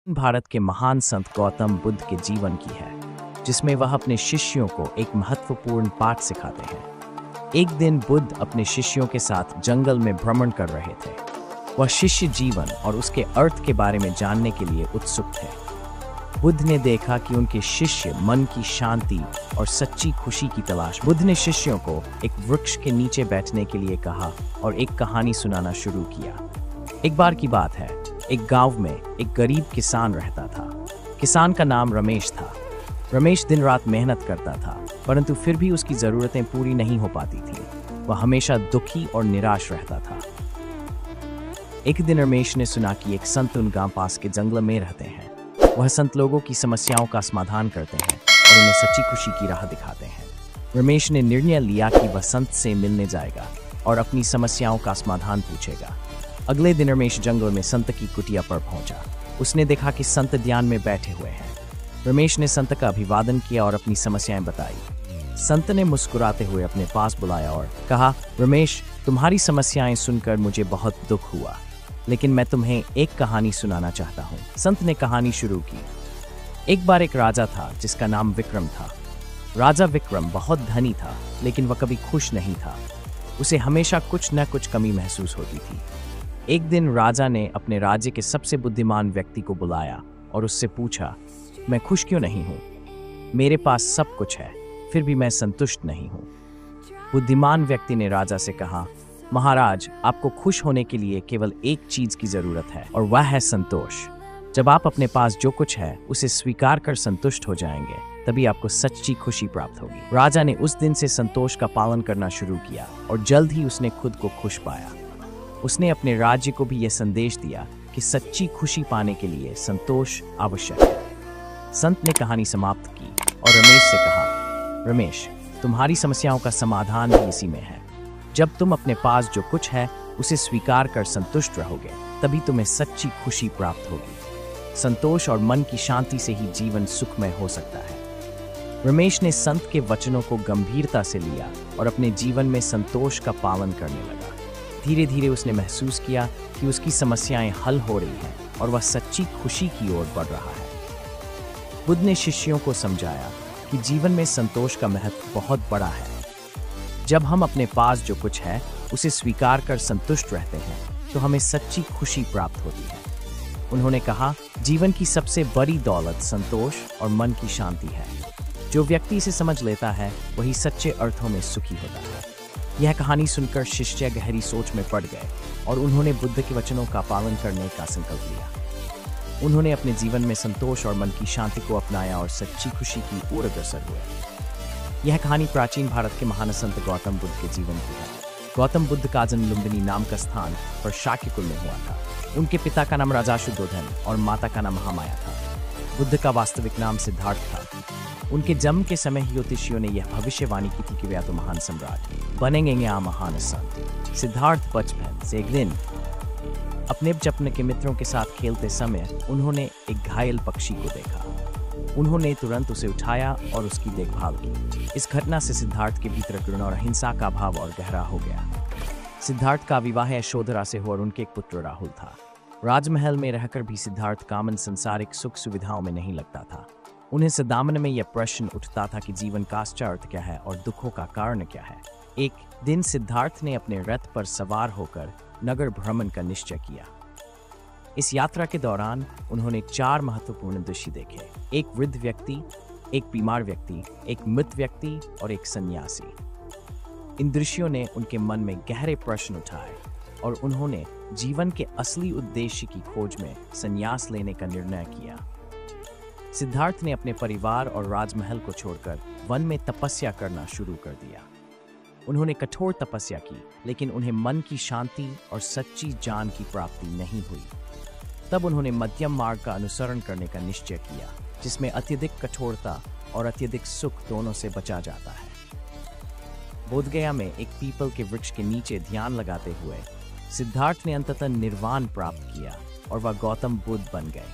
भारत के महान संत गौतम बुद्ध के जीवन की है, जिसमें वह अपने शिष्यों को एक महत्वपूर्ण पाठ सिखाते हैं। एक दिन बुद्ध अपने शिष्यों के साथ जंगल में भ्रमण कर रहे थे। वह शिष्य जीवन और उसके अर्थ के बारे में जानने के लिए उत्सुक थे। बुद्ध ने देखा कि उनके शिष्य मन की शांति और सच्ची खुशी की तलाश। बुद्ध ने शिष्यों को एक वृक्ष के नीचे बैठने के लिए कहा और एक कहानी सुनाना शुरू किया। एक बार की बात है, एक गांव में एक गरीब किसान रहता था। किसान का नाम रमेश था। रमेश दिन रात मेहनत करता था, परंतु फिर भी उसकी जरूरतें पूरी नहीं हो पाती थी। वह हमेशा दुखी और निराश रहता था। एक दिन रमेश ने सुना कि एक संत उन गांव पास के जंगल में रहते हैं। वह संत लोगों की समस्याओं का समाधान करते हैं और उन्हें सच्ची खुशी की राह दिखाते हैं। रमेश ने निर्णय लिया कि वह संत से मिलने जाएगा और अपनी समस्याओं का समाधान पूछेगा। अगले दिन रमेश जंगल में संत की कुटिया पर पहुंचा। उसने देखा कि संत ध्यान में बैठे हुए हैं। रमेश ने संत का अभिवादन किया और अपनी समस्याएं बताई। संत ने मुस्कुराते हुए अपने पास बुलाया और कहा, रमेश, तुम्हारी समस्याएं सुनकर मुझे बहुत दुख हुआ, लेकिन मैं तुम्हें एक कहानी सुनाना चाहता हूँ। संत ने कहानी शुरू की। एक बार एक राजा था जिसका नाम विक्रम था। राजा विक्रम बहुत धनी था, लेकिन वह कभी खुश नहीं था। उसे हमेशा कुछ न कुछ कमी महसूस होती थी। एक दिन राजा ने अपने राज्य के सबसे बुद्धिमान व्यक्ति को बुलाया और उससे पूछा, मैं खुश क्यों नहीं हूँ? मेरे पास सब कुछ है, फिर भी मैं संतुष्ट नहीं हूँ। बुद्धिमान व्यक्ति ने राजा से कहा, महाराज, आपको खुश होने के लिए केवल एक चीज की जरूरत है और वह है संतोष। जब आप अपने पास जो कुछ है उसे स्वीकार कर संतुष्ट हो जाएंगे, तभी आपको सच्ची खुशी प्राप्त होगी। राजा ने उस दिन से संतोष का पालन करना शुरू किया और जल्द ही उसने खुद को खुश पाया। उसने अपने राज्य को भी यह संदेश दिया कि सच्ची खुशी पाने के लिए संतोष आवश्यक है। संत ने कहानी समाप्त की और रमेश से कहा, रमेश, तुम्हारी समस्याओं का समाधान भी इसी में है। जब तुम अपने पास जो कुछ है उसे स्वीकार कर संतुष्ट रहोगे, तभी तुम्हें सच्ची खुशी प्राप्त होगी। संतोष और मन की शांति से ही जीवन सुखमय हो सकता है। रमेश ने संत के वचनों को गंभीरता से लिया और अपने जीवन में संतोष का पालन करने लगा। धीरे धीरे उसने महसूस किया कि उसकी समस्याएं हल हो रही हैं और वह सच्ची खुशी की ओर बढ़ रहा है। बुद्ध ने शिष्यों को समझाया कि जीवन में संतोष का महत्व बहुत बड़ा है। जब हम अपने पास जो कुछ है उसे स्वीकार कर संतुष्ट रहते हैं, तो हमें सच्ची खुशी प्राप्त होती है। उन्होंने कहा, जीवन की सबसे बड़ी दौलत संतोष और मन की शांति है। जो व्यक्ति इसे समझ लेता है, वही सच्चे अर्थों में सुखी होता है। यह कहानी सुनकर शिष्य गहरी सोच में पड़ गए और उन्होंने बुद्ध के वचनों का पालन करने का संकल्प लिया। उन्होंने अपने जीवन में संतोष और मन की शांति को अपनाया और सच्ची खुशी की ओर अग्रसर हुए। यह कहानी प्राचीन भारत के महान संत गौतम बुद्ध के जीवन की है। गौतम बुद्ध का जन्म लुम्बिनी नाम का स्थान पर शाक्य कुल में हुआ था। उनके पिता का नाम राजा शुद्धोधन और माता का नाम महामाया था। बुद्ध का वास्तविक नाम सिद्धार्थ था। उनके जन्म के समय ही ज्योतिषियों ने यह भविष्यवाणी की थी कि वे तो महान सम्राट बनेंगे या महान संत। सिद्धार्थ बचपन से एक दिन अपने के मित्रों के साथ खेलते समय उन्होंने एक घायल पक्षी को देखा। उन्होंने तुरंत उसे उठाया और उसकी देखभाल की। इस घटना से सिद्धार्थ के भीतर करुणा और अहिंसा का भाव और गहरा हो गया। सिद्धार्थ का विवाह यशोधरा से हुआ और उनके एक पुत्र राहुल था। राजमहल में रहकर भी सिद्धार्थ कामन संसारिक सुख सुविधाओं में नहीं लगता था। उन्हें सदा मन में यह प्रश्न उठता था कि जीवन का अर्थ क्या है और दुखों का कारण क्या है। एक दिन सिद्धार्थ ने अपने रथ पर सवार होकर नगर भ्रमण का निश्चय किया। इस यात्रा के दौरान उन्होंने 4 महत्वपूर्ण दृश्य देखे। एक वृद्ध व्यक्ति, एक बीमार व्यक्ति, एक मृत व्यक्ति और एक सन्यासी। इन दृश्यों ने उनके मन में गहरे प्रश्न उठाए और उन्होंने जीवन के असली उद्देश्य की खोज में संन्यास लेने का निर्णय किया। सिद्धार्थ ने अपने परिवार और राजमहल को छोड़कर वन में तपस्या करना शुरू कर दिया। उन्होंने कठोर तपस्या की, लेकिन उन्हें मन की शांति और सच्ची जान की प्राप्ति नहीं हुई। तब उन्होंने मध्यम मार्ग का अनुसरण करने का निश्चय किया, जिसमें अत्यधिक कठोरता और अत्यधिक सुख दोनों से बचा जाता है। बोधगया में एक पीपल के वृक्ष के नीचे ध्यान लगाते हुए सिद्धार्थ ने अंततः निर्वाण प्राप्त किया और वह गौतम बुद्ध बन गए।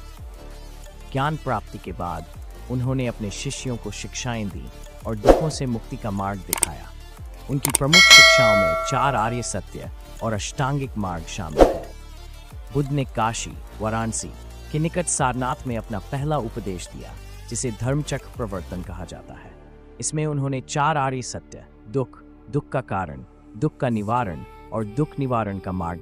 ज्ञान प्राप्ति के बाद उन्होंने अपने शिष्यों को शिक्षाएं दी और दुखों से मुक्ति का मार्ग दिखाया। उनकी प्रमुख शिक्षाओं में 4 आर्य सत्य और अष्टांगिक मार्ग शामिल है। बुद्ध ने काशी, वाराणसी, कि निकट सारनाथ में अपना पहला उपदेश दिया, जिसे धर्मचक्र प्रवर्तन कहा जाता है। इसमें उन्होंने 4 आर्य सत्य, दुख, दुख का कारण, दुख का निवारण और दुख निवारण का मार्ग